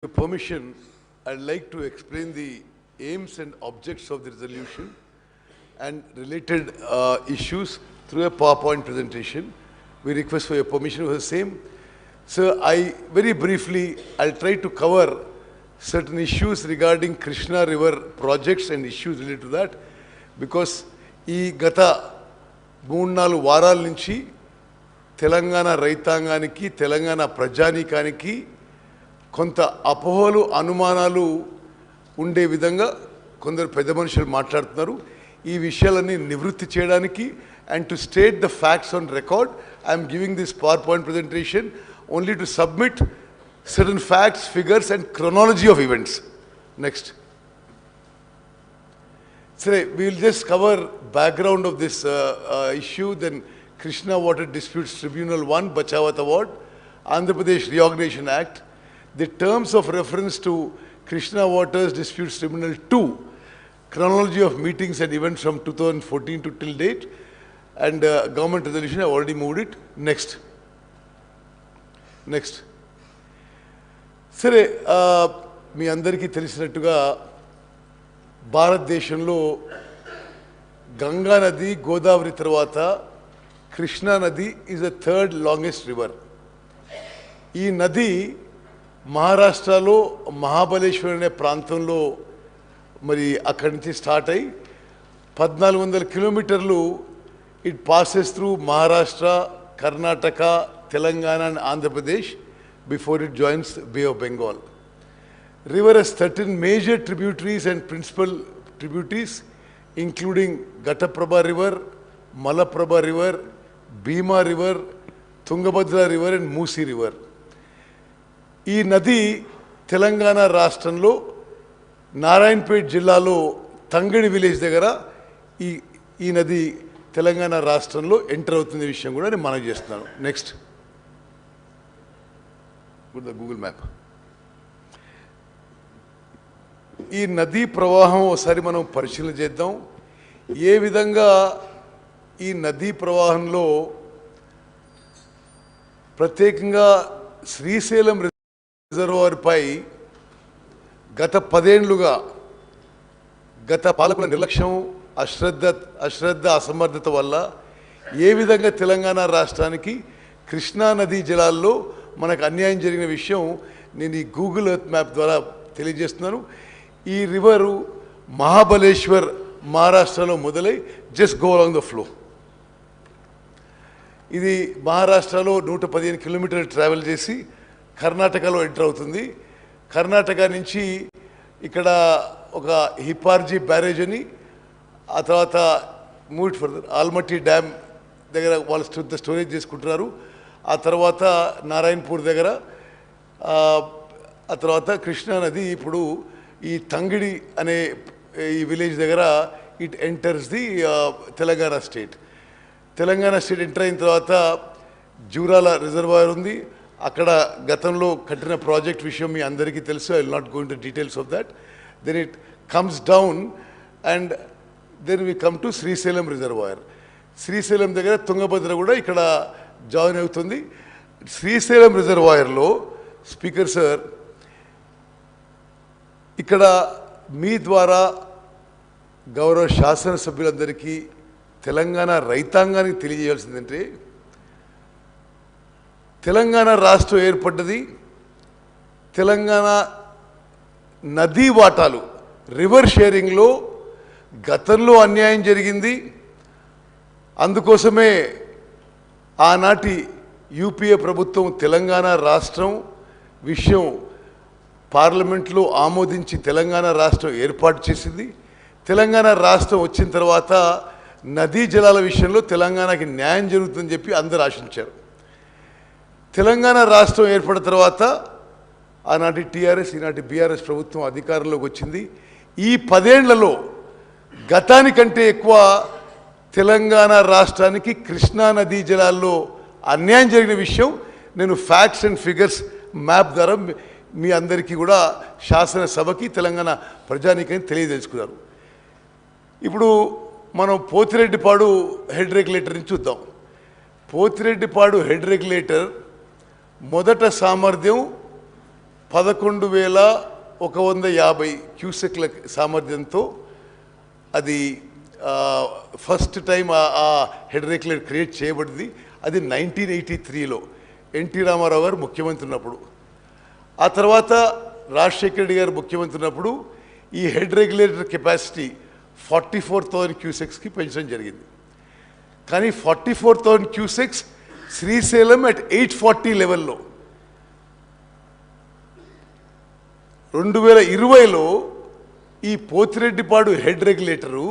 With your permission, I'd like to explain the aims and objects of the resolution and related issues through a PowerPoint presentation. We request for your permission for the same. Sir, very briefly, I'll try to cover certain issues regarding Krishna River projects and issues related to that, because ఈ గత 3-4 వారాల నుంచి తెలంగాణ రైతాంగానికి తెలంగాణ ప్రజానీకానికి కొంత అపోహలు అనుమానాలు ఉండే విధంగా కొందరు పెద్ద మనుషులు మాట్లాడుతున్నారు. ఈ విషయాలన్నీ నివృత్తి చేయడానికి and to state the facts on record, I am giving this PowerPoint presentation only to submit certain facts, figures and chronology of events. Next. So we will just cover background of this issue, then Krishna Water Disputes Tribunal 1, Bachawat Award, Andhra Pradesh Reorganization Act, the terms of reference to Krishna Waters Disputes Tribunal 2, chronology of meetings and events from 2014 to till date, and government resolution. I have already moved it. Next. సరే, మీ అందరికీ తెలిసినట్టుగా భారతదేశంలో గంగా నది, గోదావరి తర్వాత కృష్ణా నది is the third longest river. ఈ నది మహారాష్ట్రలో మహాబలేశ్వర్ అనే ప్రాంతంలో మరి అక్కడి నుంచి స్టార్ట్ అయ్యి 1400 కిలోమీటర్లు it passes through Maharashtra, Karnataka, Telangana and Andhra Pradesh before it joins Bay of Bengal. River has 13 major tributaries and principal tributaries, including Ghataprabha River, Malaprabha River, Bhima River, Tungabhadra River and Musi River. ఈ నది తెలంగాణ రాష్ట్రంలో నారాయణపేట్ జిల్లాలో తంగడి విలేజ్ దగ్గర ఈ నది తెలంగాణ రాష్ట్రంలో ఎంటర్ అవుతున్న విషయం కూడా నేను మనవి చేస్తున్నాను. Next, Google map. ఈ నదీ ప్రవాహం ఒకసారి మనం పరిశీలన చేద్దాం. ఏ విధంగా ఈ నదీ ప్రవాహంలో ప్రత్యేకంగా శ్రీశైలం రిజర్వాయర్ పై గత 10 ఏళ్లుగా గత పాలకుల నిర్లక్ష్యం, అశ్రద్ధ, అసమర్థత వల్ల ఏ విధంగా తెలంగాణ రాష్ట్రానికి కృష్ణా నదీ జలాల్లో మనకు అన్యాయం జరిగిన విషయం నేను ఈ గూగుల్ ఎర్త్ మ్యాప్ ద్వారా తెలియజేస్తున్నాను. ఈ రివరు మహాబలేశ్వర్ మహారాష్ట్రలో మొదలై just go along the flow. ఇది మహారాష్ట్రలో 115 కిలోమీటర్లు ట్రావెల్ చేసి కర్ణాటకలో ఎంటర్ అవుతుంది. కర్ణాటక నుంచి ఇక్కడ ఒక హిప్పార్జీ బ్యారేజ్ అని, ఆ తర్వాత మూవ్ ఫర్దర్ ఆల్మట్టి డ్యామ్ దగ్గర వాళ్ళు స్టోరేజ్ చేసుకుంటున్నారు. ఆ తర్వాత నారాయణపూర్ దగ్గర, ఆ తర్వాత కృష్ణా నది ఇప్పుడు ఈ తంగిడి అనే ఈ విలేజ్ దగ్గర it enters the Telangana state. Telangana state enter అయిన తర్వాత జూరాల రిజర్వాయర్ ఉంది. అక్కడ గతంలో కట్టిన ప్రాజెక్ట్ విషయం మీ అందరికీ తెలుసు. I will not go into details of that. Then it comes down and then we come to Srisailam reservoir. Srisailam దగ్గర తుంగభద్ర కూడా ఇక్కడ జాయిన్ అవుతుంది. శ్రీశైలం రిజర్వాయర్లో స్పీకర్ సార్, ఇక్కడ మీ ద్వారా గౌరవ శాసనసభ్యులందరికీ తెలంగాణ రైతాంగానికి తెలియజేయాల్సిందంటే, తెలంగాణ రాష్ట్రం ఏర్పడ్డది తెలంగాణ నదీ వాటాలు రివర్ షేరింగ్లో గతంలో అన్యాయం జరిగింది. అందుకోసమే ఆనాటి యూపీఏ ప్రభుత్వం తెలంగాణ రాష్ట్రం విషయం పార్లమెంట్లో ఆమోదించి తెలంగాణ రాష్ట్రం ఏర్పాటు చేసింది. తెలంగాణ రాష్ట్రం వచ్చిన తర్వాత నదీ జలాల విషయంలో తెలంగాణకి న్యాయం జరుగుతుందని చెప్పి అందరూ ఆశించారు. తెలంగాణ రాష్ట్రం ఏర్పడిన తర్వాత ఆనాటి టీఆర్ఎస్, ఈనాటి బీఆర్ఎస్ ప్రభుత్వం అధికారంలోకి వచ్చింది. ఈ 10 ఏళ్లలో గతానికంటే ఎక్కువ తెలంగాణ రాష్ట్రానికి కృష్ణా నదీ జలాల్లో అన్యాయం జరిగిన విషయం నేను ఫ్యాక్ట్స్ అండ్ ఫిగర్స్ మ్యాప్ ద్వారా మీ అందరికీ కూడా శాసనసభకి తెలంగాణ ప్రజానీకాన్ని తెలియదలుచుకున్నారు. ఇప్పుడు మనం పోతిరెడ్డిపాడు హెడ్ రెగ్యులేటర్ని చూద్దాం. పోతిరెడ్డిపాడు హెడ్ రెగ్యులేటర్ మొదట సామర్థ్యం 11,150 క్యూసెక్ల సామర్థ్యంతో అది ఫస్ట్ టైం ఆ హెడ్ రెగ్యులేటర్ క్రియేట్ చేయబడింది. అది 1983లో ఎన్టీ రామారావు గారు ముఖ్యమంత్రి ఉన్నప్పుడు. ఆ తర్వాత రాజశేఖర రెడ్డి గారు ముఖ్యమంత్రి ఉన్నప్పుడు ఈ హెడ్ రెగ్యులేటర్ కెపాసిటీ 44,000 క్యూసెక్స్కి పెంచడం జరిగింది. కానీ 44,000 క్యూసెక్స్ శ్రీశైలం అట్ 840 లెవెల్లో. 2020లో ఈ పోతిరెడ్డిపాడు హెడ్ రెగ్యులేటరు